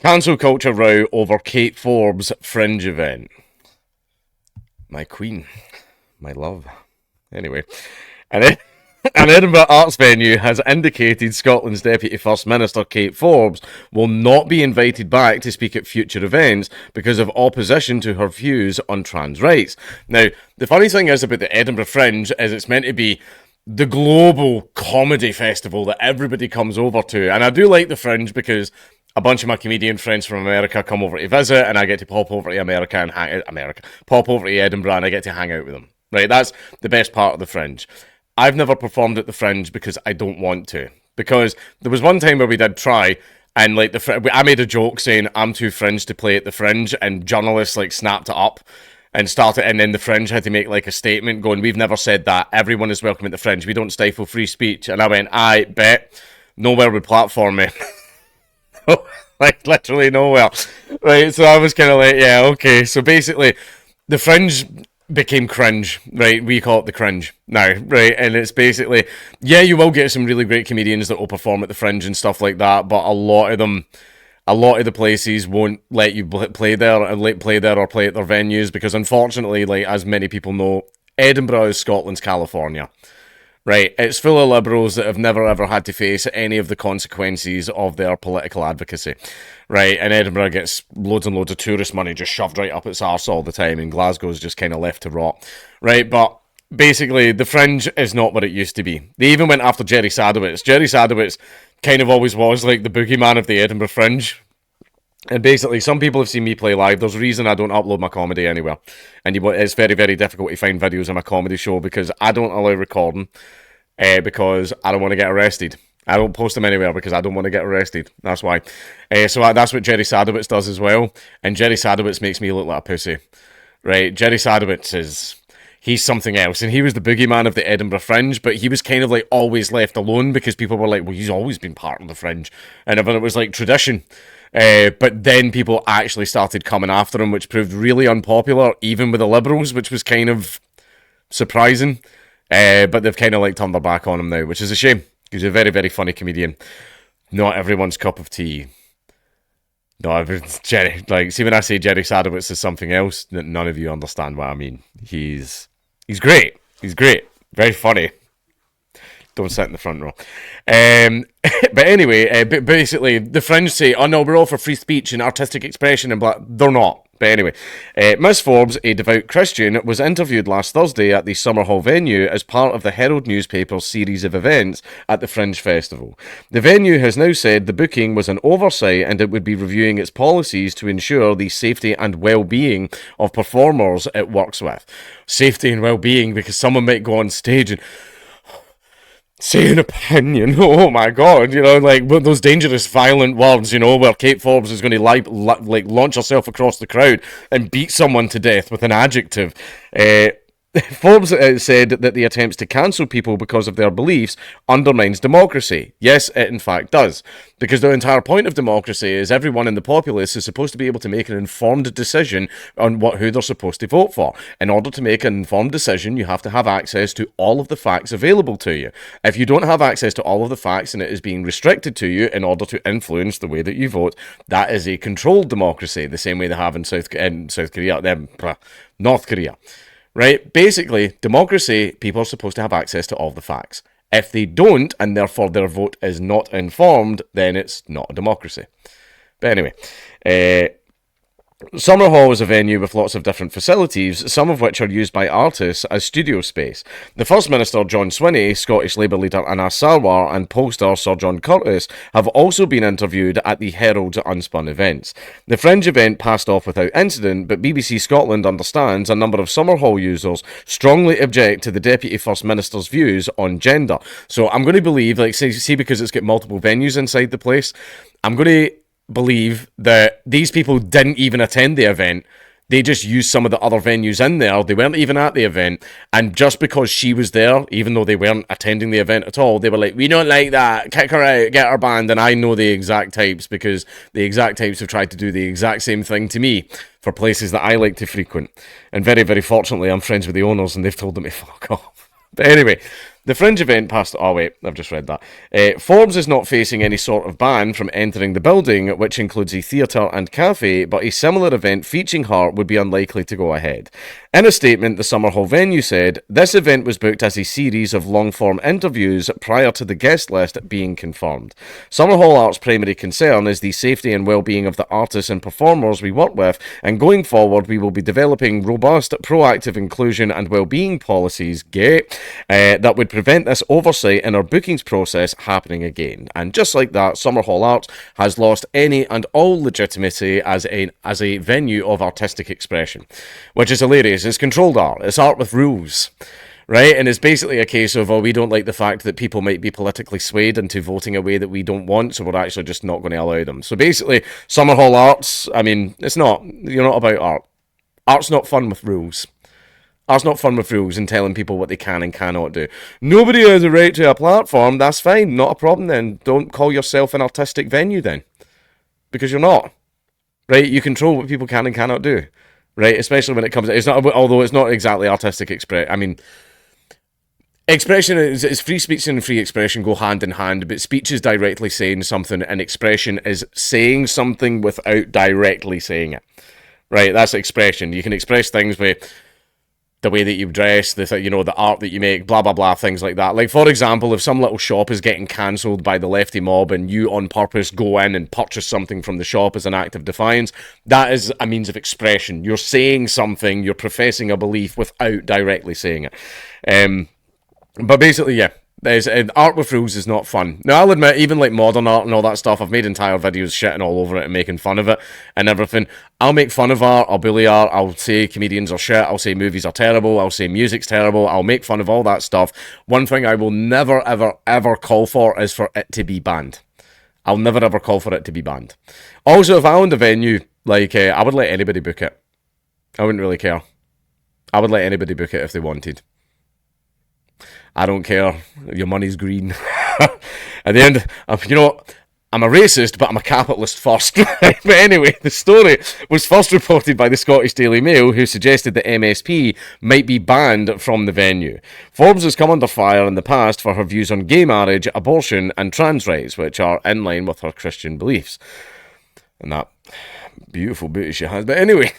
Cancel culture row over Kate Forbes' Fringe event. My queen. My love. Anyway. An Edinburgh arts venue has indicated Scotland's Deputy First Minister Kate Forbes will not be invited back to speak at future events because of opposition to her views on trans rights. Now, the funny thing is about the Edinburgh Fringe is it's meant to be the global comedy festival that everybody comes over to. And I do like the Fringe because a bunch of my comedian friends from America come over to visit, and I get to pop over to pop over to Edinburgh, and I get to hang out with them. Right, that's the best part of the Fringe. I've never performed at the Fringe because I don't want to. Because there was one time where we did try, and like I made a joke saying I'm too fringe to play at the Fringe, and journalists like snapped it up and started, and then the Fringe had to make like a statement going, "We've never said that. Everyone is welcome at the Fringe. We don't stifle free speech." And I went, "I bet nowhere would platform me." Like literally nowhere. Right, so I was kind of like, yeah, okay. So basically, the Fringe became cringe, right? We call it the cringe now, right? And it's basically, yeah, you will get some really great comedians that will perform at the Fringe and stuff like that, but a lot of the places won't let you play there or play at their venues because, unfortunately, like as many people know, Edinburgh is Scotland's California. Right, it's full of liberals that have never ever had to face any of the consequences of their political advocacy. Right, and Edinburgh gets loads and loads of tourist money just shoved right up its arse all the time, and Glasgow's just kind of left to rot. Right, but basically, the Fringe is not what it used to be. They even went after Jerry Sadowitz. Jerry Sadowitz kind of always was like the boogeyman of the Edinburgh Fringe. And basically, some people have seen me play live. There's a reason I don't upload my comedy anywhere. And it's very, very difficult to find videos of my comedy show because I don't allow recording because I don't want to get arrested. I don't post them anywhere because I don't want to get arrested. That's why. So that's what Jerry Sadowitz does as well. And Jerry Sadowitz makes me look like a pussy. Right? Jerry Sadowitz he's something else. And he was the boogeyman of the Edinburgh Fringe, but he was kind of like always left alone because people were like, well, he's always been part of the Fringe. And it was like tradition. But then people actually started coming after him, which proved really unpopular, even with the Liberals, which was kind of surprising. But they've kind of like turned their back on him now, which is a shame. He's a very, very funny comedian. Not everyone's cup of tea. No, Jerry. Like, see, when I say Jerry Sadowitz is something else, none of you understand what I mean. He's great. He's great. Very funny. Don't sit in the front row. But anyway, basically, the Fringe say, oh no, we're all for free speech and artistic expression and blah. They're not. But anyway, Miss Forbes, a devout Christian, was interviewed last Thursday at the Summerhall venue as part of the Herald newspaper's series of events at the Fringe Festival. The venue has now said the booking was an oversight and it would be reviewing its policies to ensure the safety and well-being of performers it works with. Safety and well-being, because someone might go on stage and say an opinion. Oh my god, you know, like those dangerous, violent words, you know, where Kate Forbes is going to like launch herself across the crowd and beat someone to death with an adjective. Forbes said that the attempts to cancel people because of their beliefs undermines democracy. Yes, it in fact does. Because the entire point of democracy is everyone in the populace is supposed to be able to make an informed decision on who they're supposed to vote for. In order to make an informed decision, you have to have access to all of the facts available to you. If you don't have access to all of the facts and it is being restricted to you in order to influence the way that you vote, that is a controlled democracy, the same way they have in North Korea. Right? Basically, democracy, people are supposed to have access to all the facts. If they don't, and therefore their vote is not informed, then it's not a democracy. But anyway, Summerhall is a venue with lots of different facilities, some of which are used by artists as studio space. The First Minister, John Swinney, Scottish Labour leader Anas Sarwar, and pollster Sir John Curtis have also been interviewed at the Herald's Unspun events. The Fringe event passed off without incident, but BBC Scotland understands a number of Summerhall users strongly object to the Deputy First Minister's views on gender. So I'm going to believe, like, see because it's got multiple venues inside the place, I'm going to believe that these people didn't even attend the event. They just used some of the other venues in there. They weren't even at the event. And just because she was there, even though they weren't attending the event at all, they were like, we don't like that, kick her out, get her banned. And I know the exact types because the exact types have tried to do the exact same thing to me for places that I like to frequent. And very, very fortunately, I'm friends with the owners and they've told them to fuck off. But anyway, The Fringe event passed... Oh, wait, I've just read that. Forbes is not facing any sort of ban from entering the building, which includes a theatre and cafe, but a similar event featuring her would be unlikely to go ahead. In a statement, the Summerhall venue said, "This event was booked as a series of long-form interviews prior to the guest list being confirmed. Summerhall Art's primary concern is the safety and well-being of the artists and performers we work with, and going forward we will be developing robust, proactive inclusion and well-being policies that would prevent this oversight in our bookings process happening again." And just like that, Summerhall Arts has lost any and all legitimacy as a venue of artistic expression, which is hilarious. It's controlled art. It's art with rules, right? And it's basically a case of, we don't like the fact that people might be politically swayed into voting a way that we don't want, so we're actually just not going to allow them. So basically, Summerhall Arts, it's not. You're not about art. Art's not fun with rules. Art's not fun with rules and telling people what they can and cannot do. Nobody has a right to a platform. That's fine. Not a problem then. Don't call yourself an artistic venue then. Because you're not. Right? You control what people can and cannot do. Right, especially when it comes... although it's not exactly artistic expression. Expression is free speech and free expression go hand in hand, but speech is directly saying something, and expression is saying something without directly saying it. Right, that's expression. You can express things with the way that you dress, the art that you make, blah, blah, blah, things like that. Like, for example, if some little shop is getting cancelled by the lefty mob and you on purpose go in and purchase something from the shop as an act of defiance, that is a means of expression. You're saying something, you're professing a belief without directly saying it. But basically, yeah. Art with rules is not fun. Now, I'll admit, even like modern art and all that stuff, I've made entire videos shitting all over it and making fun of it and everything. I'll make fun of art, I'll bully art, I'll say comedians are shit, I'll say movies are terrible, I'll say music's terrible, I'll make fun of all that stuff. One thing I will never, ever, ever call for is for it to be banned. I'll never, ever call for it to be banned. Also, if I owned a venue, I would let anybody book it. I wouldn't really care. I would let anybody book it if they wanted. I don't care. Your money's green. At the end, I'm a racist, but I'm a capitalist first. But anyway, the story was first reported by the Scottish Daily Mail, who suggested that MSP might be banned from the venue. Forbes has come under fire in the past for her views on gay marriage, abortion, and trans rights, which are in line with her Christian beliefs. And that beautiful booty she has. But anyway,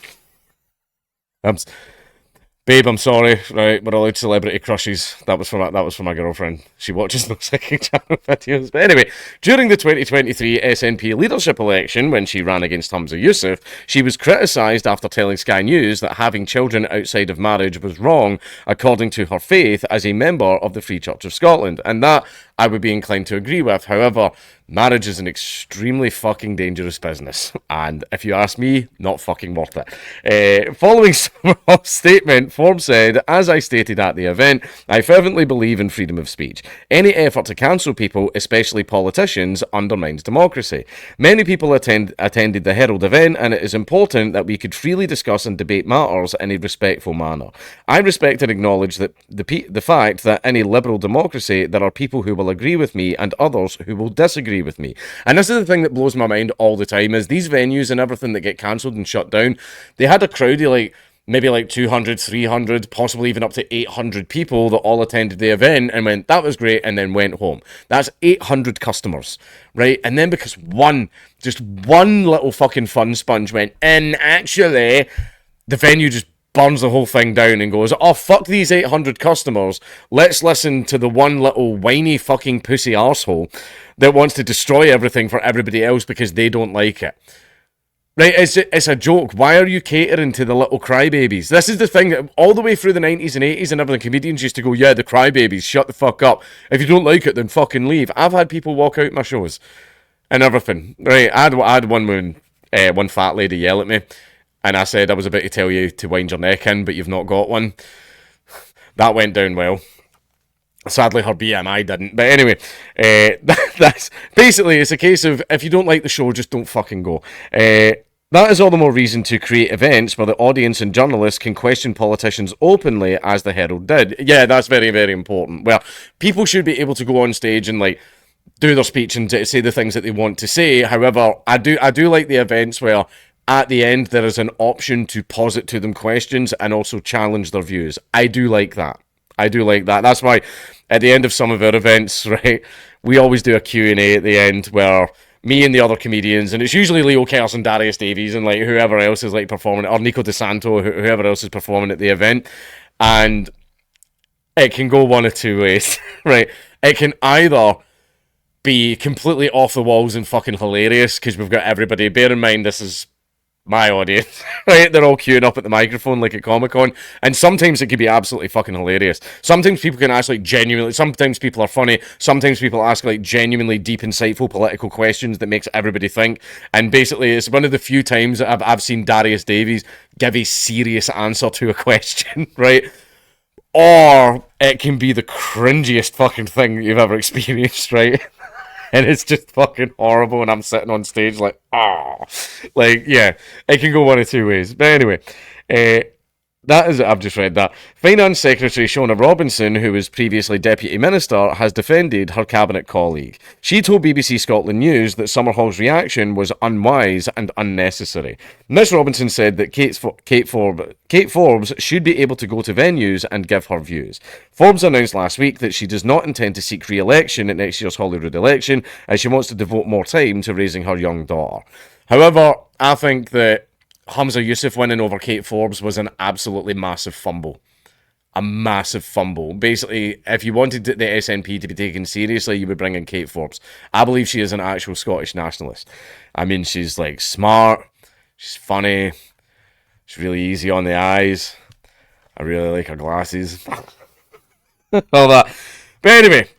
babe, I'm sorry, right, we're allowed celebrity crushes. That was for my girlfriend. She watches those second channel videos. But anyway, during the 2023 SNP Leadership election, when she ran against Humza Yousaf, she was criticised after telling Sky News that having children outside of marriage was wrong, according to her faith as a member of the Free Church of Scotland. And that I would be inclined to agree with. However, marriage is an extremely fucking dangerous business. And if you ask me, not fucking worth it. Following Summerhall's statement, Forbes said, "As I stated at the event, I fervently believe in freedom of speech. Any effort to cancel people, especially politicians, undermines democracy. Many people attended the Herald event, and it is important that we could freely discuss and debate matters in a respectful manner. I respect and acknowledge that the fact that in a liberal democracy, there are people who will agree with me and others who will disagree with me." And this is the thing that blows my mind all the time, is these venues and everything that get cancelled and shut down, they had a crowd of maybe 200, 300, possibly even up to 800 people that all attended the event and went, "That was great," and then went home. That's 800 customers, right? And then because just one little fucking fun sponge went, and actually, the venue just burns the whole thing down and goes, "Oh, fuck these 800 customers. Let's listen to the one little whiny fucking pussy arsehole that wants to destroy everything for everybody else because they don't like it." Right, it's a joke. Why are you catering to the little crybabies? This is the thing that all the way through the 90s and 80s and everything, comedians used to go, "Yeah, the crybabies, shut the fuck up. If you don't like it, then fucking leave." I've had people walk out my shows and everything. Right, I had one fat lady yell at me, and I said I was about to tell you to wind your neck in, but you've not got one. That went down well. Sadly, her BMI didn't. But anyway, that's basically, it's a case of, if you don't like the show, just don't fucking go. That is all the more reason to create events where the audience and journalists can question politicians openly, as the Herald did. Yeah, that's very, very important. Well, people should be able to go on stage and do their speech and say the things that they want to say. However, I do like the events where at the end there is an option to posit to them questions and also challenge their views. I do like that. I do like that. That's why at the end of some of our events, right, we always do a Q&A at the end where me and the other comedians, and it's usually Leo Kers and Darius Davies and like whoever else is like performing, or Nico DeSanto, whoever else is performing at the event, and it can go one of two ways, right? It can either be completely off the walls and fucking hilarious because we've got everybody. Bear in mind, this is my audience, right? They're all queuing up at the microphone like at Comic-Con, and sometimes it can be absolutely fucking hilarious. Sometimes people can ask like genuinely, sometimes people are funny, sometimes people ask like genuinely deep, insightful political questions that makes everybody think, and basically it's one of the few times that I've seen Darius Davies give a serious answer to a question, right? Or it can be the cringiest fucking thing you've ever experienced, right? And it's just fucking horrible, and I'm sitting on stage like, like, yeah, it can go one of two ways. But anyway, that is, I've just read that. Finance Secretary Shona Robinson, who was previously Deputy Minister, has defended her Cabinet colleague. She told BBC Scotland News that Summerhall's reaction was unwise and unnecessary. Ms Robinson said that Kate Forbes should be able to go to venues and give her views. Forbes announced last week that she does not intend to seek re-election at next year's Holyrood election, as she wants to devote more time to raising her young daughter. However, I think that Hamza Yusuf winning over Kate Forbes was an absolutely massive fumble. A massive fumble. Basically, if you wanted the SNP to be taken seriously, you would bring in Kate Forbes. I believe she is an actual Scottish nationalist. I mean, she's like smart, she's funny, she's really easy on the eyes. I really like her glasses. All that. But anyway,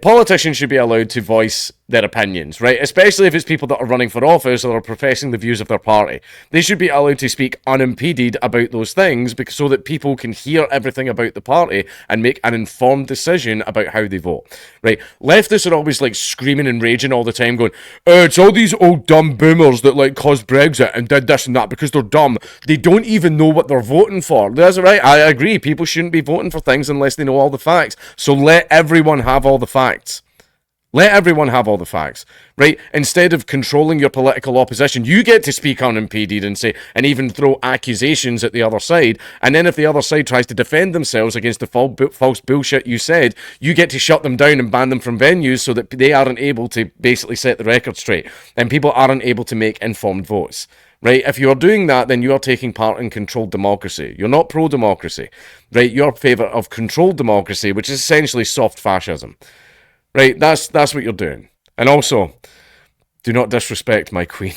politicians should be allowed to voice their opinions, right? Especially if it's people that are running for office or are professing the views of their party. They should be allowed to speak unimpeded about those things so that people can hear everything about the party and make an informed decision about how they vote, right? Leftists are always like screaming and raging all the time going, it's all these old dumb boomers that like caused Brexit and did this and that because they're dumb. They don't even know what they're voting for. That's right, I agree. People shouldn't be voting for things unless they know all the facts. So let everyone have all the facts. Let everyone have all the facts, right? Instead of controlling your political opposition, you get to speak unimpeded and say, and even throw accusations at the other side. And then if the other side tries to defend themselves against the false bullshit you said, you get to shut them down and ban them from venues so that they aren't able to basically set the record straight. And people aren't able to make informed votes, right? If you're doing that, then you are taking part in controlled democracy. You're not pro-democracy, right? You're in favour of controlled democracy, which is essentially soft fascism. Right, that's what you're doing. And also, do not disrespect my queen.